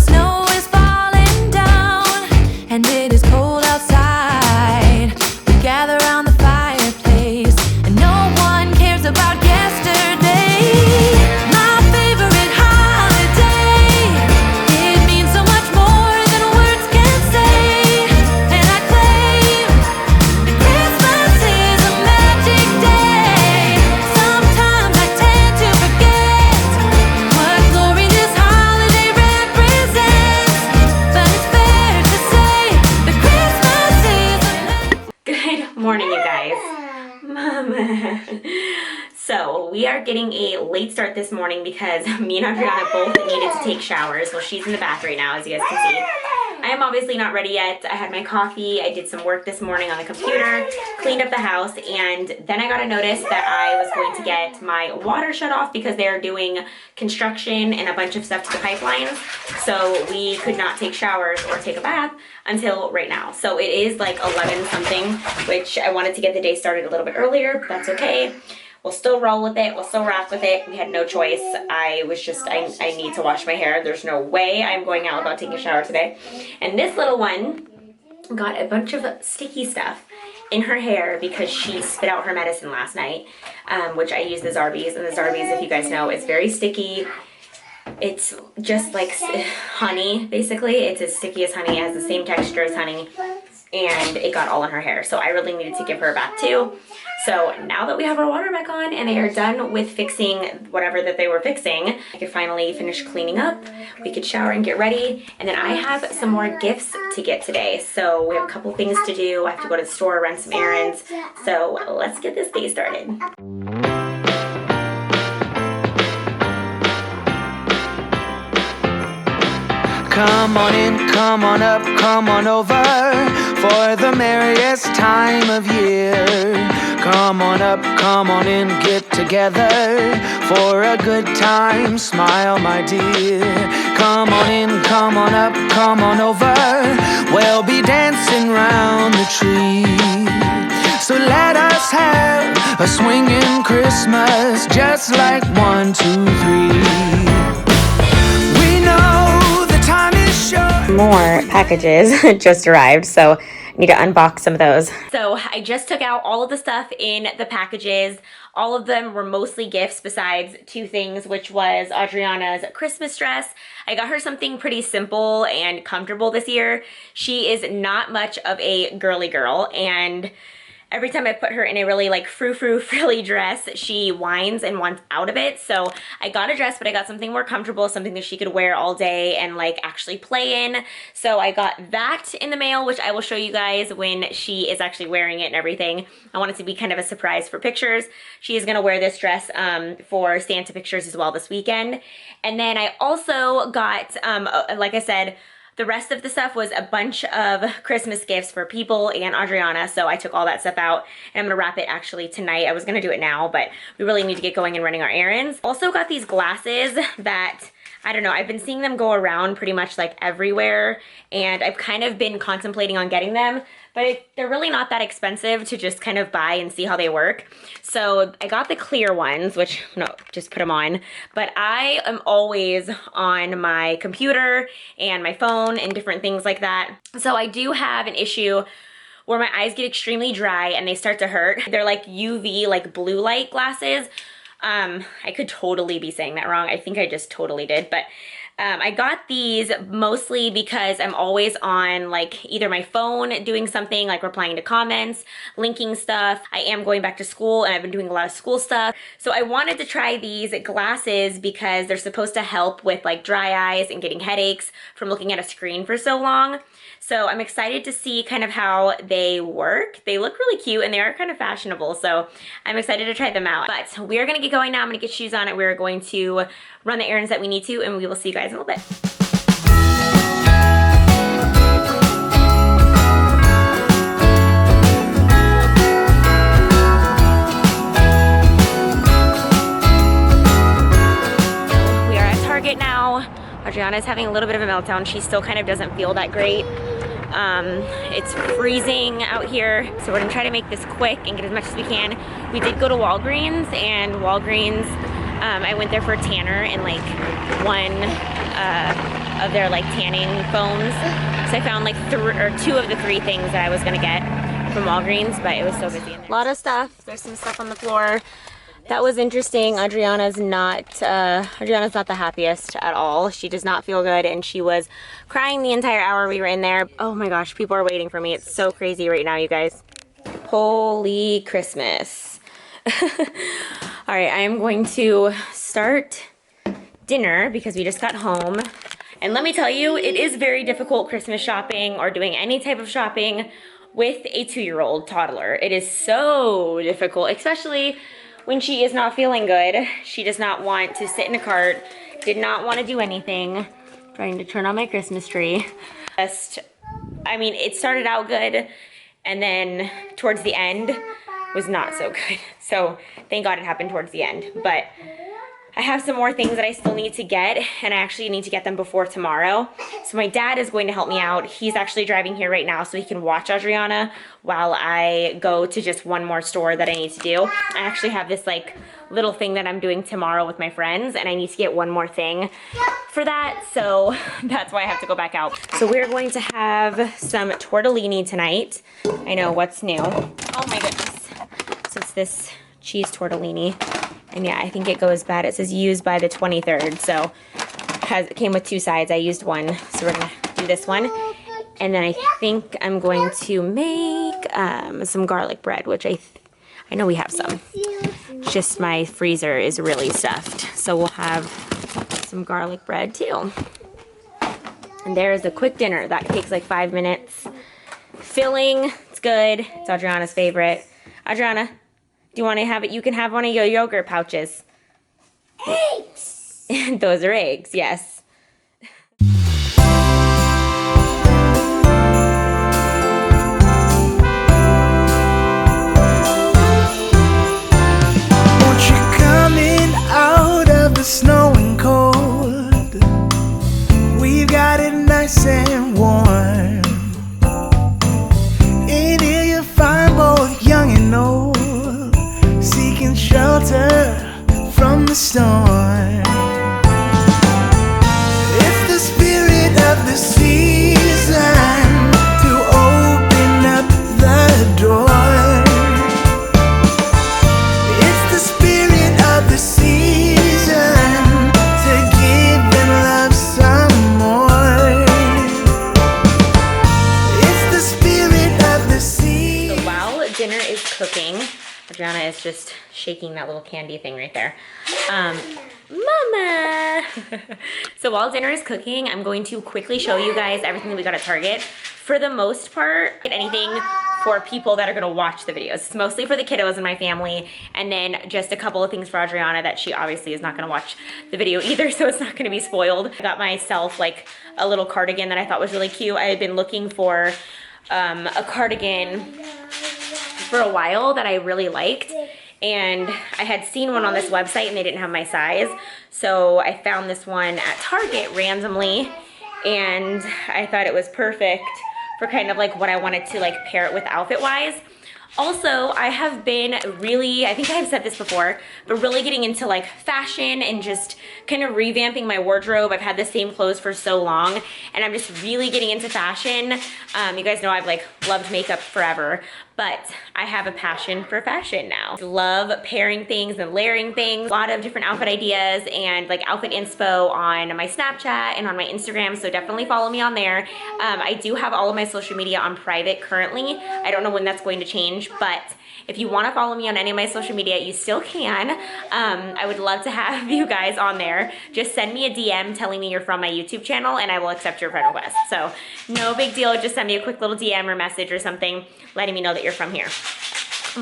snow is falling down, and it is cold outside. We gather around the fireplace, and no one cares about yesterday. My favorite holiday, it means so much more than words can say. And I claim that Christmas is a magic day. Sometimes I tend to forget what glory this holiday represents, but it's fair to say that Christmas is a Good morning, you guys. Mama. So we are getting a late start this morning because me and Adriana both needed to take showers. Well, she's in the bath right now, as you guys can see. I am obviously not ready yet. I had my coffee, I did some work this morning on the computer, cleaned up the house, and then I got a notice that I was going to get my water shut off because they are doing construction and a bunch of stuff to the pipelines. So we could not take showers or take a bath until right now. So it is like 11 something, which I wanted to get the day started a little bit earlier, but that's okay. We'll still roll with it. We'll still rock with it. We had no choice. I need to wash my hair. There's no way I'm going out without taking a shower today. And this little one got a bunch of sticky stuff in her hair because she spit out her medicine last night, which I use the Zarbee's. And the Zarbee's, if you guys know, is very sticky. It's just like honey, basically. It's as sticky as honey. It has the same texture as honey. And it got all in her hair. So I really needed to give her a bath too. So now that we have our water back on and they are done with fixing whatever that they were fixing, I could finally finish cleaning up. We could shower and get ready. And then I have some more gifts to get today. So we have a couple things to do. I have to go to the store, run some errands. So let's get this day started. Come on in, come on up, come on over for the merriest time of year. Come on up, come on in, get together for a good time. Smile, my dear. Come on in, come on up, come on over. We'll be dancing round the tree. So let us have a swinging Christmas, just like 1, 2, 3. More packages just arrived, so I need to unbox some of those. So I just took out all of the stuff in the packages. All of them were mostly gifts besides 2 things, which was Adriana's Christmas dress. I got her something pretty simple and comfortable this year. She is not much of a girly girl, and every time I put her in a really like frou-frou frilly dress, she whines and wants out of it. So I got a dress, but I got something more comfortable, something that she could wear all day and like actually play in. So I got that in the mail, which I will show you guys when she is actually wearing it and everything. I want it to be kind of a surprise for pictures. She is gonna wear this dress for Santa pictures as well this weekend. And then I also got, like I said, the rest of the stuff was a bunch of Christmas gifts for people and Adriana, so I took all that stuff out, and I'm gonna wrap it actually tonight. I was gonna do it now, but we really need to get going and running our errands. Also got these glasses that, I don't know, I've been seeing them go around pretty much like everywhere, and I've kind of been contemplating on getting them, but they're really not that expensive to just kind of buy and see how they work. So I got the clear ones, which, no, just put them on. But I am always on my computer and my phone and different things like that. So I do have an issue where my eyes get extremely dry and they start to hurt. They're like UV, like blue light glasses. I could totally be saying that wrong. I think I just totally did, but I got these mostly because I'm always on like either my phone doing something like replying to comments, linking stuff. I am going back to school and I've been doing a lot of school stuff. So I wanted to try these glasses because they're supposed to help with like dry eyes and getting headaches from looking at a screen for so long. So I'm excited to see kind of how they work. They look really cute and they are kind of fashionable. So I'm excited to try them out. But we're gonna get going now. I'm gonna get shoes on and we're going to run the errands that we need to, and we will see you guys in a little bit. We are at Target now. Adriana is having a little bit of a meltdown. She still kind of doesn't feel that great. It's freezing out here, so we're gonna try to make this quick and get as much as we can. We did go to Walgreens, and Walgreens, I went there for a tanner and like one of their like tanning foams. So I found like 2 of the 3 things that I was gonna get from Walgreens, but it was so busy in there. A lot of stuff. There's some stuff on the floor. That was interesting. Adriana's not the happiest at all. She does not feel good, and she was crying the entire hour we were in there. Oh my gosh, people are waiting for me. It's so crazy right now, you guys. Holy Christmas. All right, I am going to start dinner because we just got home. And let me tell you, it is very difficult Christmas shopping or doing any type of shopping with a 2-year-old toddler. It is so difficult, especially when she is not feeling good. She does not want to sit in a cart, did not want to do anything. Trying to turn on my Christmas tree. I mean, it started out good, and then towards the end was not so good. So thank God it happened towards the end. But I have some more things that I still need to get, and I actually need to get them before tomorrow. So my dad is going to help me out. He's actually driving here right now so he can watch Adriana while I go to just one more store that I need to do. I actually have this like little thing that I'm doing tomorrow with my friends, and I need to get one more thing for that. So that's why I have to go back out. So we're going to have some tortellini tonight. I know, what's new. Oh my goodness. So it's this cheese tortellini. And yeah, I think it goes bad. It says used by the 23rd. So it came with 2 sides. I used one. So we're going to do this one. And then I think I'm going to make some garlic bread, which I know we have some. Just my freezer is really stuffed. So we'll have some garlic bread too. And there's a quick dinner. That takes like 5 minutes. Filling. It's good. It's Adriana's favorite. Adriana, do you want to have it? You can have one of your yogurt pouches. Eggs! Those are eggs, yes. Won't you come in out of the snow and cold? We've got it nice and warm. In here you'll find both young and old, seeking shelter from the storm. It's the spirit of the season to open up the door. It's the spirit of the season to give them love some more. It's the spirit of the season. So while dinner is cooking, Adriana is just shaking that little candy thing right there. Mama! So while dinner is cooking, I'm going to quickly show you guys everything that we got at Target. For the most part, anything for people that are gonna watch the videos. It's mostly for the kiddos in my family, and then just a couple of things for Adriana that she obviously is not gonna watch the video either, so it's not gonna be spoiled. I got myself like a little cardigan that I thought was really cute. I had been looking for a cardigan for a while that I really liked, and I had seen one on this website and they didn't have my size, so I found this one at Target randomly, and I thought it was perfect for kind of like what I wanted to like pair it with outfit wise. Also, I have been really, I think I've said this before, but really getting into like fashion and just kind of revamping my wardrobe. I've had the same clothes for so long, and I'm just really getting into fashion. You guys know I've like loved makeup forever, but I have a passion for fashion now. I love pairing things and layering things. A lot of different outfit ideas and like outfit inspo on my Snapchat and on my Instagram, so definitely follow me on there. I do have all of my social media on private currently. I don't know when that's going to change, but if you want to follow me on any of my social media, you still can. I would love to have you guys on there. Just send me a DM telling me you're from my YouTube channel and I will accept your friend request. So no big deal, just send me a quick little DM or message or something letting me know that you're from here.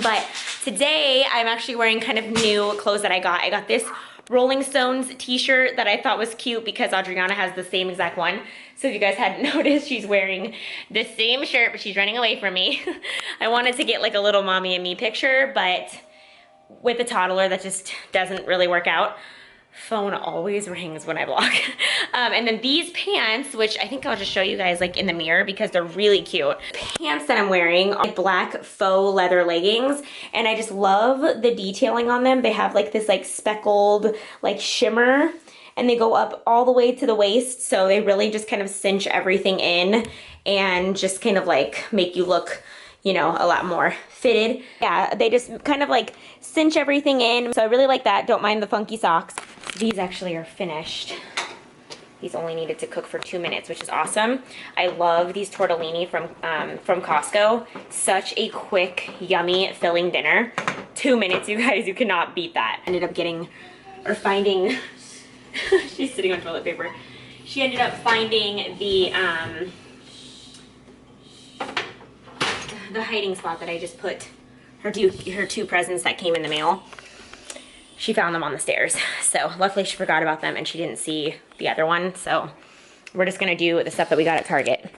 But today I'm actually wearing kind of new clothes that I got. I got this Rolling Stones t-shirt that I thought was cute because Adriana has the same exact one. So if you guys hadn't noticed, she's wearing the same shirt, but she's running away from me. I wanted to get like a little mommy and me picture, but with a toddler that just doesn't really work out. Phone always rings when I vlog. And then these pants, which I think I'll just show you guys like in the mirror because they're really cute. Pants that I'm wearing are black faux leather leggings, and I just love the detailing on them. They have like this like speckled like shimmer, and they go up all the way to the waist, so they really just kind of cinch everything in and just kind of like make you look, you know, a lot more fitted. Yeah, they just kind of like cinch everything in, so I really like that. Don't mind the funky socks. These actually are finished. These only needed to cook for 2 minutes, which is awesome. I love these tortellini from Costco. Such a quick, yummy, filling dinner. 2 minutes, you guys, you cannot beat that. Ended up getting, or finding, she's sitting on toilet paper. She ended up finding the hiding spot that I just put her two presents that came in the mail. She found them on the stairs. So luckily she forgot about them and she didn't see the other one. So we're just gonna do the stuff that we got at Target.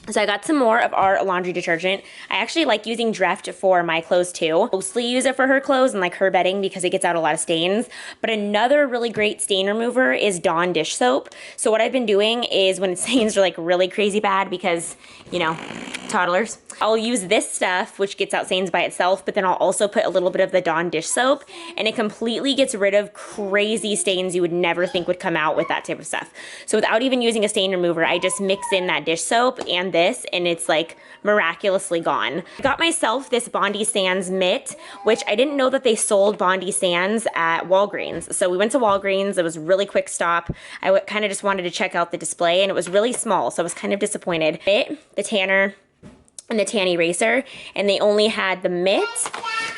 So I got some more of our laundry detergent. I actually like using Dreft for my clothes too. Mostly use it for her clothes and like her bedding because it gets out a lot of stains. But another really great stain remover is Dawn dish soap. So what I've been doing is when stains are like really crazy bad because, you know, toddlers, I'll use this stuff, which gets out stains by itself, but then I'll also put a little bit of the Dawn dish soap, and it completely gets rid of crazy stains you would never think would come out with that type of stuff. So without even using a stain remover, I just mix in that dish soap and this, and it's like miraculously gone. I got myself this Bondi Sands mitt, which I didn't know that they sold Bondi Sands at Walgreens. So we went to Walgreens. It was a really quick stop. I kind of just wanted to check out the display, and it was really small, so I was kind of disappointed. The tanner and the tan eraser, and they only had the mitt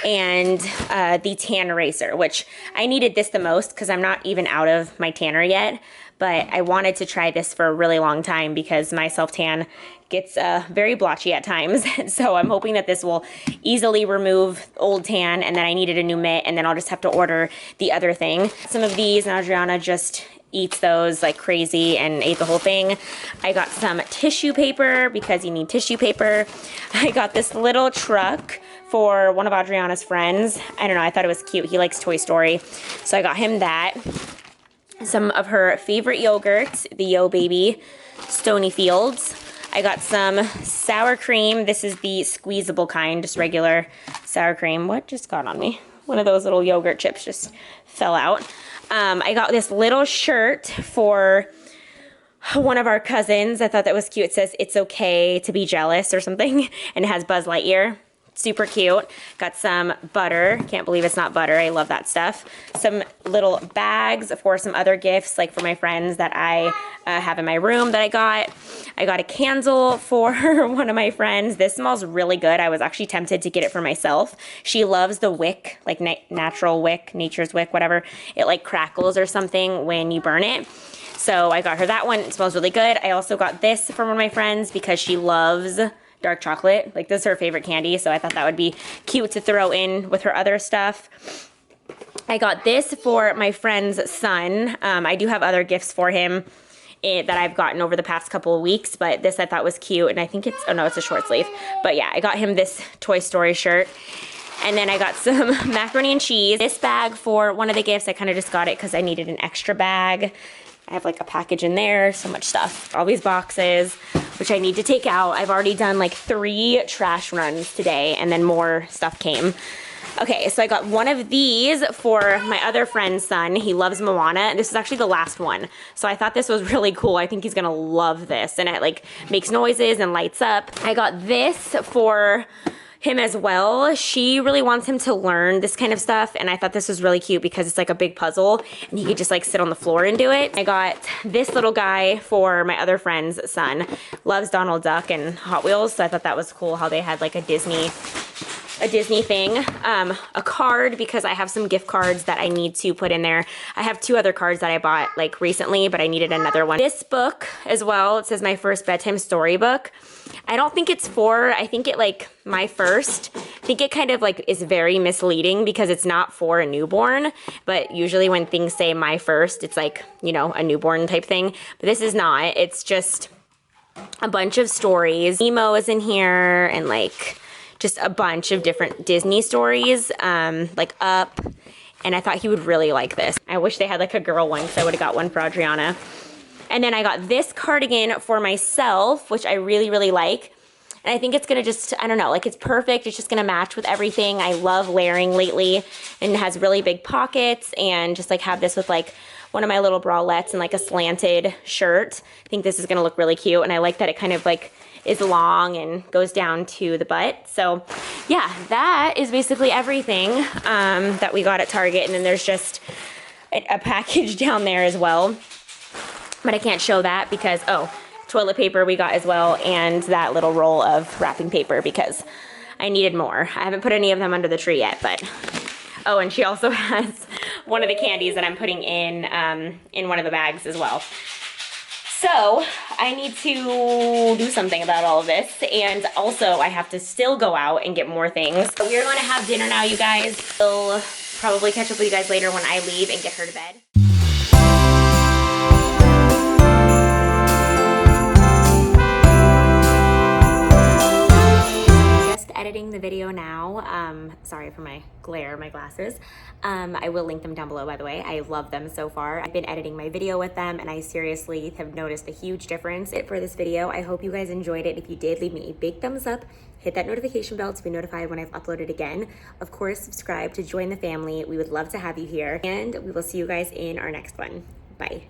and the tan eraser, which I needed this the most because I'm not even out of my tanner yet, but I wanted to try this for a really long time because my self-tan gets very blotchy at times. So I'm hoping that this will easily remove old tan, and then I needed a new mitt, and then I'll just have to order the other thing. Some of these, and Adriana just eats those like crazy and ate the whole thing. I got some tissue paper because you need tissue paper. I got this little truck for one of Adriana's friends. I don't know, I thought it was cute. He likes Toy Story. So I got him that. Some of her favorite yogurts, the Yo Baby Stony Fields. I got some sour cream. This is the squeezable kind, just regular sour cream. What just got on me? One of those little yogurt chips just fell out. I got this little shirt for one of our cousins. I thought that was cute. It says, "It's okay to be jealous" or something, and it has Buzz Lightyear. Super cute. Got some butter. Can't believe it's not butter. I love that stuff. Some little bags for some other gifts, like for my friends that I have in my room that I got. I got a candle for one of my friends. This smells really good. I was actually tempted to get it for myself. She loves the wick, like natural wick, nature's wick, whatever. It like crackles or something when you burn it. So I got her that one. It smells really good. I also got this for one of my friends because she loves dark chocolate. Like, this is her favorite candy, so I thought that would be cute to throw in with her other stuff. I got this for my friend's son. I do have other gifts for him that I've gotten over the past couple of weeks, but this I thought was cute, and I think it's, oh no, it's a short sleeve. But yeah, I got him this Toy Story shirt. And then I got some macaroni and cheese. This bag for one of the gifts, I kind of just got it because I needed an extra bag. I have like a package in there, so much stuff. All these boxes, which I need to take out. I've already done like 3 trash runs today, and then more stuff came. Okay, so I got one of these for my other friend's son. He loves Moana, and this is actually the last one. So I thought this was really cool. I think he's gonna love this, and it like makes noises and lights up. I got this for him as well. She really wants him to learn this kind of stuff, and I thought this was really cute because it's like a big puzzle and he could just like sit on the floor and do it. I got this little guy for my other friend's son. Loves Donald Duck and Hot Wheels, so I thought that was cool how they had like a Disney thing. A card because I have some gift cards that I need to put in there. I have 2 other cards that I bought like recently, but I needed another one. This book as well, it says my first bedtime storybook. I don't think it's for, I think it like my first. I think it kind of like is very misleading because it's not for a newborn, but usually when things say my first, it's like, you know, a newborn type thing, but this is not. It's just a bunch of stories. Nemo is in here, and like just a bunch of different Disney stories, like Up, and I thought he would really like this. I wish they had like a girl one, because I would have got one for Adriana. And then I got this cardigan for myself, which I really, really like. And I think it's gonna just, I don't know, like it's perfect. It's just gonna match with everything. I love layering lately, and it has really big pockets, and just like have this with like one of my little bralettes and like a slanted shirt. I think this is gonna look really cute, and I like that it kind of like is long and goes down to the butt. So yeah, that is basically everything that we got at Target. And then there's just a package down there as well, but I can't show that because, oh, toilet paper we got as well, and that little roll of wrapping paper because I needed more. I haven't put any of them under the tree yet, but, oh, and she also has one of the candies that I'm putting in one of the bags as well. So I need to do something about all of this, and also I have to still go out and get more things. So we're going to have dinner now, you guys. We'll probably catch up with you guys later when I leave and get her to bed. Editing the video now. Sorry for my glare, my glasses. I will link them down below, by the way. I love them so far. I've been editing my video with them, and I seriously have noticed a huge difference for this video. I hope you guys enjoyed it. If you did, leave me a big thumbs up. Hit that notification bell to be notified when I've uploaded again. Of course, subscribe to join the family. We would love to have you here, and we will see you guys in our next one. Bye.